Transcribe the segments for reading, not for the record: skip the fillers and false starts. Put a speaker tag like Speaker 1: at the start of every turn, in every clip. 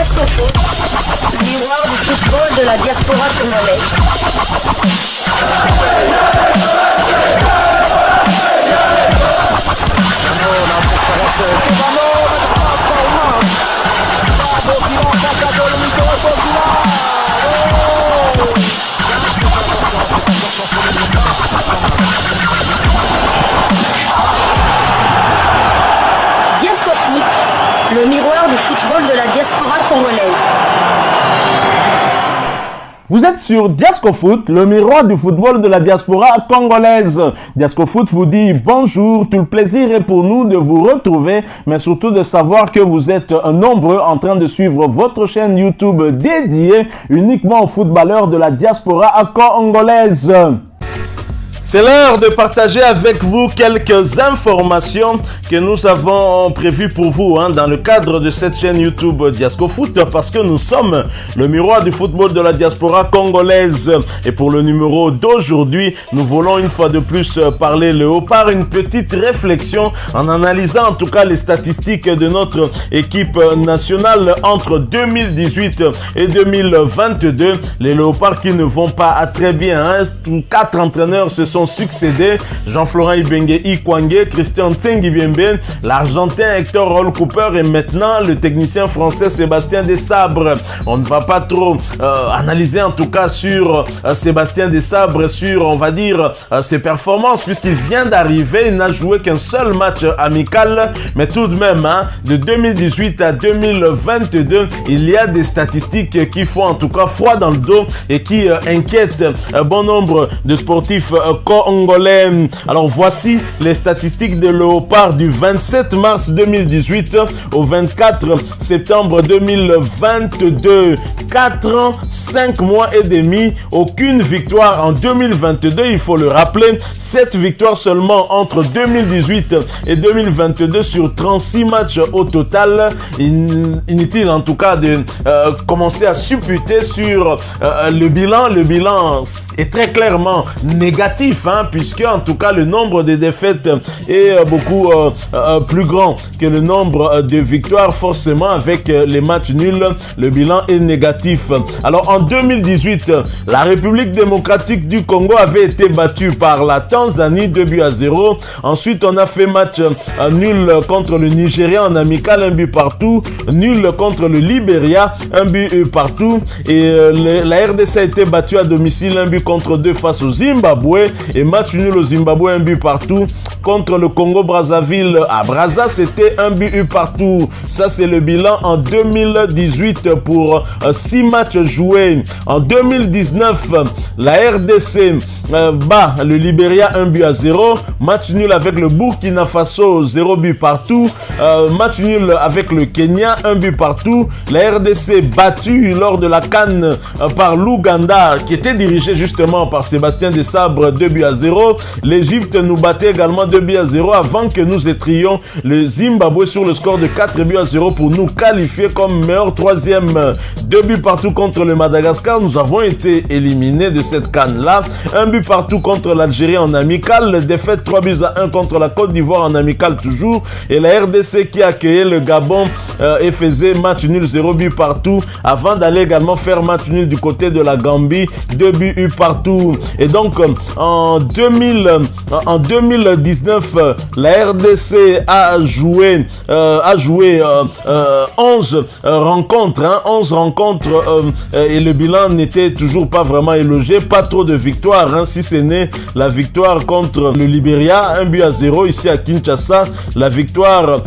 Speaker 1: Diascofoot, miroir du football de la diaspora congolaise. Diascofoot, le miroir du football de la diaspora congolaise.
Speaker 2: Vous êtes sur Diascofoot, le miroir du football de la diaspora congolaise. Diascofoot vous dit bonjour, tout le plaisir est pour nous de vous retrouver, mais surtout de savoir que vous êtes nombreux en train de suivre votre chaîne YouTube dédiée uniquement aux footballeurs de la diaspora congolaise. C'est l'heure de partager avec vous quelques informations que nous avons prévues pour vous dans le cadre de cette chaîne YouTube Diascofoot, parce que nous sommes le miroir du football de la diaspora congolaise. Et pour le numéro d'aujourd'hui, nous voulons une fois de plus parler léopard, une petite réflexion en analysant en tout cas les statistiques de notre équipe nationale entre 2018 et 2022. Les léopards qui ne vont pas très bien. Tous 4 entraîneurs se sont succédés: Jean-Florent Ibenge Ikwangé, Christian Tengibiembe, l'Argentin Hector Roll Cooper et maintenant le technicien français Sébastien Desabres. On ne va pas trop analyser en tout cas sur Sébastien Desabres, sur on va dire ses performances, puisqu'il vient d'arriver, il n'a joué qu'un seul match amical, mais tout de même de 2018 à 2022, il y a des statistiques qui font en tout cas froid dans le dos et qui inquiètent bon nombre de sportifs congolais. Alors voici les statistiques de Léopard du 27 mars 2018 au 24 septembre 2022. 4 ans, 5 mois et demi, aucune victoire en 2022, il faut le rappeler. 7 victoires seulement entre 2018 et 2022 sur 36 matchs au total. Inutile en tout cas de commencer à supputer sur le bilan. Le bilan est très clairement négatif, puisque en tout cas le nombre de défaites est beaucoup plus grand que le nombre de victoires. Forcément, avec les matchs nuls, le bilan est négatif. Alors en 2018, la République démocratique du Congo avait été battue par la Tanzanie 2-0. Ensuite, on a fait match nul contre le Nigeria en amical, 1 but partout. Nul contre le Libéria, 1 but partout. Et la RDC a été battue à domicile, 1 but contre 2 face au Zimbabwe. Et match nul au Zimbabwe, 1 but partout. Contre le Congo-Brazzaville à Brazza, c'était 1 but partout. Ça, c'est le bilan en 2018 pour 6 matchs joués. En 2019, la RDC bat le Libéria 1-0. Match nul avec le Burkina Faso, 0 but partout. Match nul avec le Kenya, 1 but partout. La RDC battue lors de la CAN par l'Ouganda, qui était dirigé justement par Sébastien Desabres, 2-0. L'Égypte nous battait également 2-0 avant que nous étrions le Zimbabwe sur le score de 4-0 pour nous qualifier comme meilleur troisième. 2 buts partout contre le Madagascar. Nous avons été éliminés de cette CAN-là. 1 but partout contre l'Algérie en amical. Défaite 3-1 contre la Côte d'Ivoire en amical toujours. Et la RDC qui accueillait le Gabon et faisait match nul 0 but partout avant d'aller également faire match nul du côté de la Gambie, 2 buts partout. Et donc en 2019, la RDC a joué 11 rencontres, 11 rencontres et le bilan n'était toujours pas vraiment élogié, pas trop de victoires, si ce n'est la victoire contre le Libéria, 1-0 ici à Kinshasa, la victoire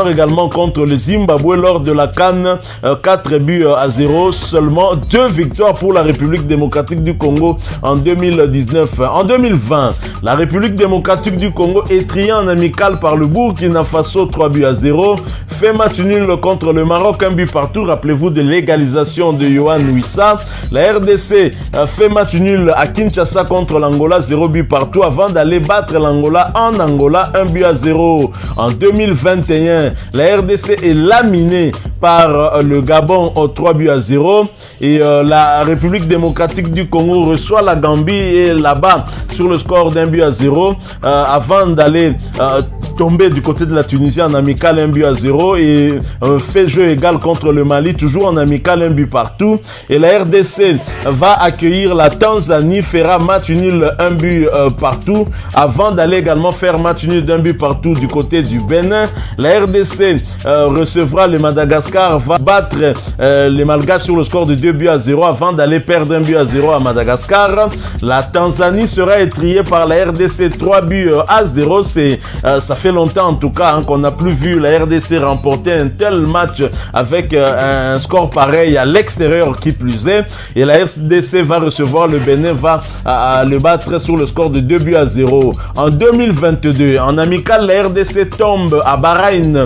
Speaker 2: également contre le Zimbabwe lors de la CAN, 4-0, seulement 2 victoires pour la République démocratique du Congo en 2019. En 2020, la République démocratique du Congo est triée en amical par le Burkina Faso, 3-0, fait match nul contre le Maroc, 1 but partout, rappelez-vous de l'égalisation de Yohan Wissa. La RDC fait match nul à Kinshasa contre l'Angola, 0 but partout avant d'aller battre l'Angola en Angola, 1-0. En 2021, la RDC est laminée par le Gabon 3-0 et la République démocratique du Congo reçoit la Gambie et là-bas sur le score d'1-0 avant d'aller tomber du côté de la Tunisie en amical 1-0 et fait jeu égal contre le Mali, toujours en amical 1 but partout. Et la RDC va accueillir la Tanzanie, fera match nul 1 but partout avant d'aller également faire match nul d'1 but partout du côté du Bénin. La RDC recevra le Madagascar, va battre les Malgaches sur le score de 2-0 avant d'aller perdre 1-0 à Madagascar. La Tanzanie sera étriée par la RDC 3-0. Ça fait longtemps en tout cas qu'on n'a plus vu la RDC remporter un tel match avec un score pareil à l'extérieur qui plus est. Et la RDC va recevoir le Bénin, va le battre sur le score de 2-0. En 2022, en amical, la RDC tombe à Bahreïn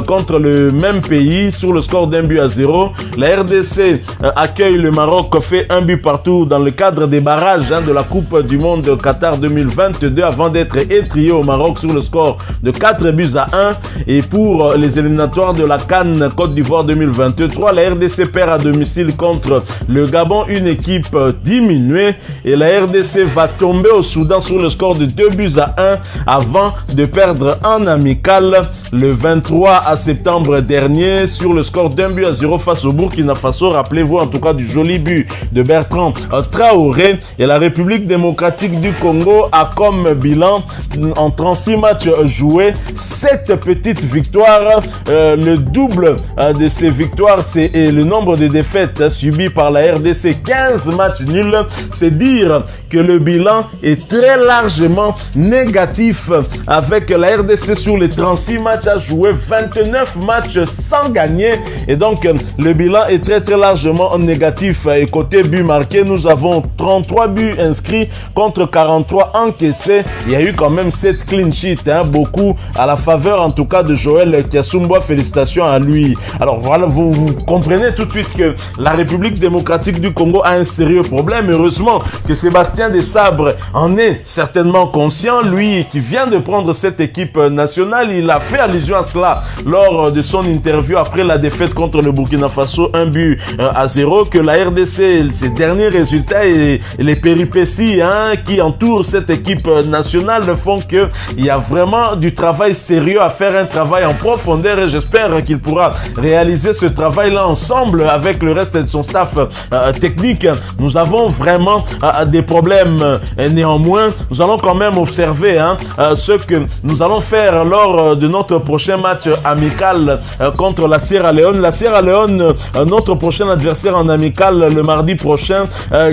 Speaker 2: contre le même pays sur le score d'1-0. La RDC accueille le Maroc, fait 1 but partout dans le cadre des barrages de la Coupe du Monde Qatar 2022 avant d'être étrié au Maroc sur le score de 4-1. Et pour les éliminatoires de la CAN Côte d'Ivoire 2023, la RDC perd à domicile contre le Gabon, une équipe diminuée, et la RDC va tomber au Soudan sur le score de 2-1 avant de perdre en amical le 23 septembre dernier sur le score d'1-0 face au Burkina Faso. Rappelez-vous en tout cas du joli but de Bertrand Traoré. Et la République démocratique du Congo a comme bilan en 36 matchs joués 7 petites victoires. Le double de ces victoires, c'est le nombre de défaites subies par la RDC, 15 matchs nuls. C'est dire que le bilan est très largement négatif avec la RDC sur les 36 matchs à jouer, 29 matchs sans gagner. Et donc, le bilan est très largement négatif. Et côté but marqué, nous avons 33 buts inscrits contre 43 encaissés. Il y a eu quand même 7 clean sheets, beaucoup à la faveur en tout cas de Joël Kiasumba. Félicitations à lui. Alors voilà, vous comprenez tout de suite que la République démocratique du Congo a un sérieux problème. Heureusement que Sébastien Desabre en est certainement conscient. Lui qui vient de prendre cette équipe nationale, il a fait allusion à cela lors de son interview après la défaite contre le Burkina Faso 1-0, que la RDC, ses derniers résultats et les péripéties qui entourent cette équipe nationale font qu'il y a vraiment du travail sérieux à faire, un travail en profondeur, et j'espère qu'il pourra réaliser ce travail-là ensemble avec le reste de son staff technique. Nous avons vraiment des problèmes. Néanmoins, nous allons quand même observer ce que nous allons faire lors de notre prochain match amical contre la Sierra Leone. La Sierra Leone, notre prochain adversaire en amical le mardi prochain,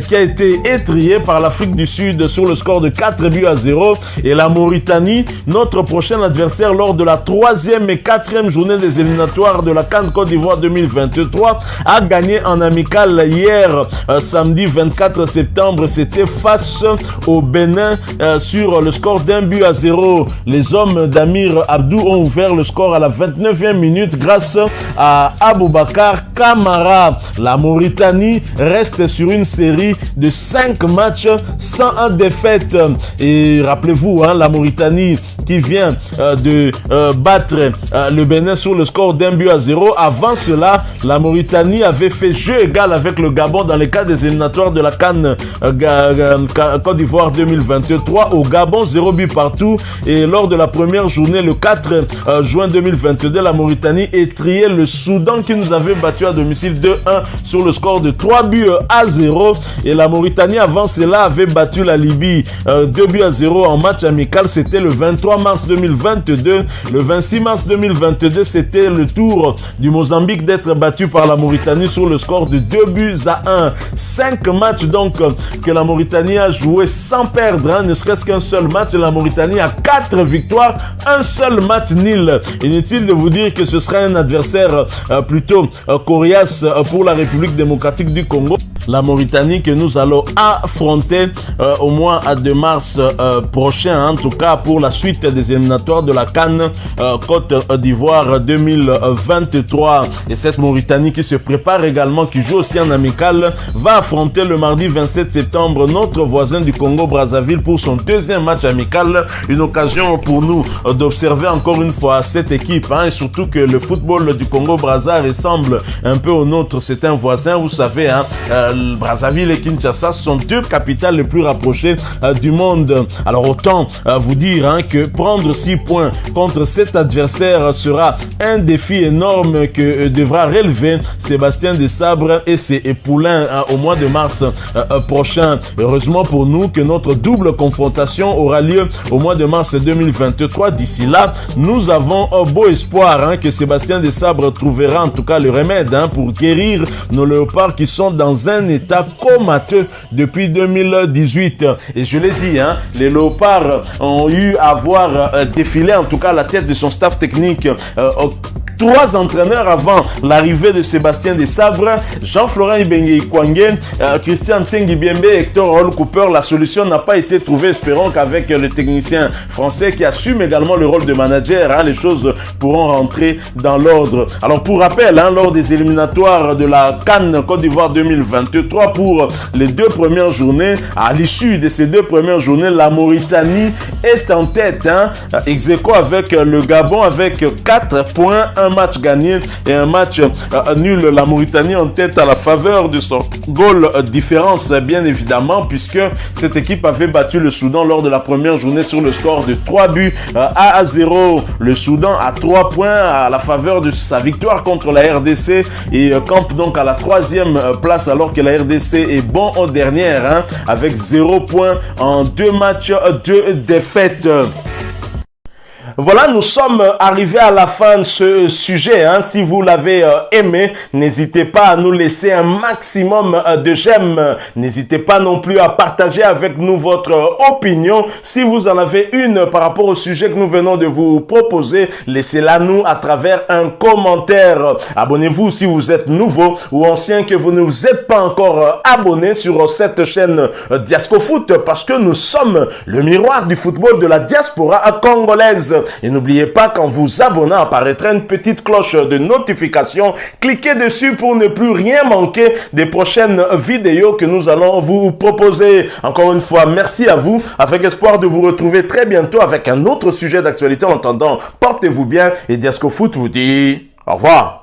Speaker 2: qui a été étrié par l'Afrique du Sud sur le score de 4-0. Et la Mauritanie, notre prochain adversaire lors de la 3e et 4e journée des éliminatoires de la CAN Côte d'Ivoire 2023, a gagné en amical hier, samedi 24 septembre. C'était face au Bénin sur le score d'1-0. Les hommes d'Amir Abdou ont ouvert le score à la 29e minute grâce à Aboubakar Kamara. La Mauritanie reste sur une série de 5 matchs sans défaite. Et rappelez-vous, la Mauritanie qui vient de battre le Bénin sur le score d'1-0. Avant cela, la Mauritanie avait fait jeu égal avec le Gabon dans le cadre des éliminatoires de la CAN Côte d'Ivoire 2023. Au Gabon, 0 but partout. Et lors de la première journée, le 4 juin 2022, la Mauritanie étriait le Soudan qui nous avait battu à domicile 2-1 sur le score de 3-0. Et la Mauritanie, avant cela, avait battu la Libye 2-0 en match amical. C'était le 23 mars 2022. Le 26 mars 2022, c'était le tour du Mozambique d'être battu par la Mauritanie sur le score de 2-1. 5 matchs donc que la Mauritanie a joué sans perdre, ne serait-ce qu'un seul match. La Mauritanie a 4 victoires, un seul match nul. Inutile de vous dire que ce sera un adversaire plutôt coriace pour la République démocratique du Congo. La Mauritanie que nous allons affronter au mois de mars prochain, en tout cas pour la suite des éliminatoires de la CAN Côte d'Ivoire 2023. Et cette Mauritanie qui se prépare également, qui joue aussi en amical, va affronter le mardi 27 septembre notre voisin du Congo Brazzaville pour son 2e match amical. Une occasion pour nous d'observer encore une fois à cette équipe, hein, et surtout que le football du Congo-Brazza ressemble un peu au nôtre. C'est un voisin, vous savez, hein, Brazzaville et Kinshasa sont deux capitales les plus rapprochées du monde. Alors autant vous dire, hein, que prendre 6 points contre cet adversaire sera un défi énorme que devra relever Sébastien Desabre et ses poulains, hein, au mois de mars prochain. Heureusement pour nous que notre double confrontation aura lieu au mois de mars 2023. D'ici là, nous avons un beau espoir, hein, que Sébastien Desabre trouvera en tout cas le remède, hein, pour guérir nos léopards qui sont dans un état comateux depuis 2018. Et je l'ai dit, hein, les léopards ont eu à voir défiler en tout cas la tête de son staff technique 3 entraîneurs avant l'arrivée de Sébastien Desabre, Jean-Florent Ibenge Ikwangé, Christian Tsengi Biembe, Hector Raoul Cooper. La solution n'a pas été trouvée. Espérons qu'avec le technicien français qui assume également le rôle de manager, hein, les choses pourront rentrer dans l'ordre. Alors pour rappel, hein, lors des éliminatoires de la CAN Côte d'Ivoire 2023, pour les 2 premières journées, à l'issue de ces 2 premières journées, la Mauritanie est en tête, hein, ex aequo avec le Gabon avec 4 points, un match gagné et un match nul. La Mauritanie en tête à la faveur de son goal différence, bien évidemment, puisque cette équipe avait battu le Soudan lors de la première journée sur le score de 3 buts à 0. Le Soudan a 3 points à la faveur de sa victoire contre la RDC et campe donc à la 3e place, alors que la RDC est bon en dernière, hein, avec 0 points en 2 matchs, 2 défaites. Voilà, nous sommes arrivés à la fin de ce sujet, hein. Si vous l'avez aimé, n'hésitez pas à nous laisser un maximum de j'aime. N'hésitez pas non plus à partager avec nous votre opinion. Si vous en avez une par rapport au sujet que nous venons de vous proposer, laissez-la nous à travers un commentaire. Abonnez-vous si vous êtes nouveau ou ancien, que vous ne vous êtes pas encore abonné sur cette chaîne Diascofoot, parce que nous sommes le miroir du football de la diaspora congolaise. Et n'oubliez pas qu'en vous abonnant apparaîtra une petite cloche de notification. Cliquez dessus pour ne plus rien manquer des prochaines vidéos que nous allons vous proposer. Encore une fois, merci à vous, avec espoir de vous retrouver très bientôt avec un autre sujet d'actualité. En attendant, portez-vous bien et Diascofoot vous dit au revoir.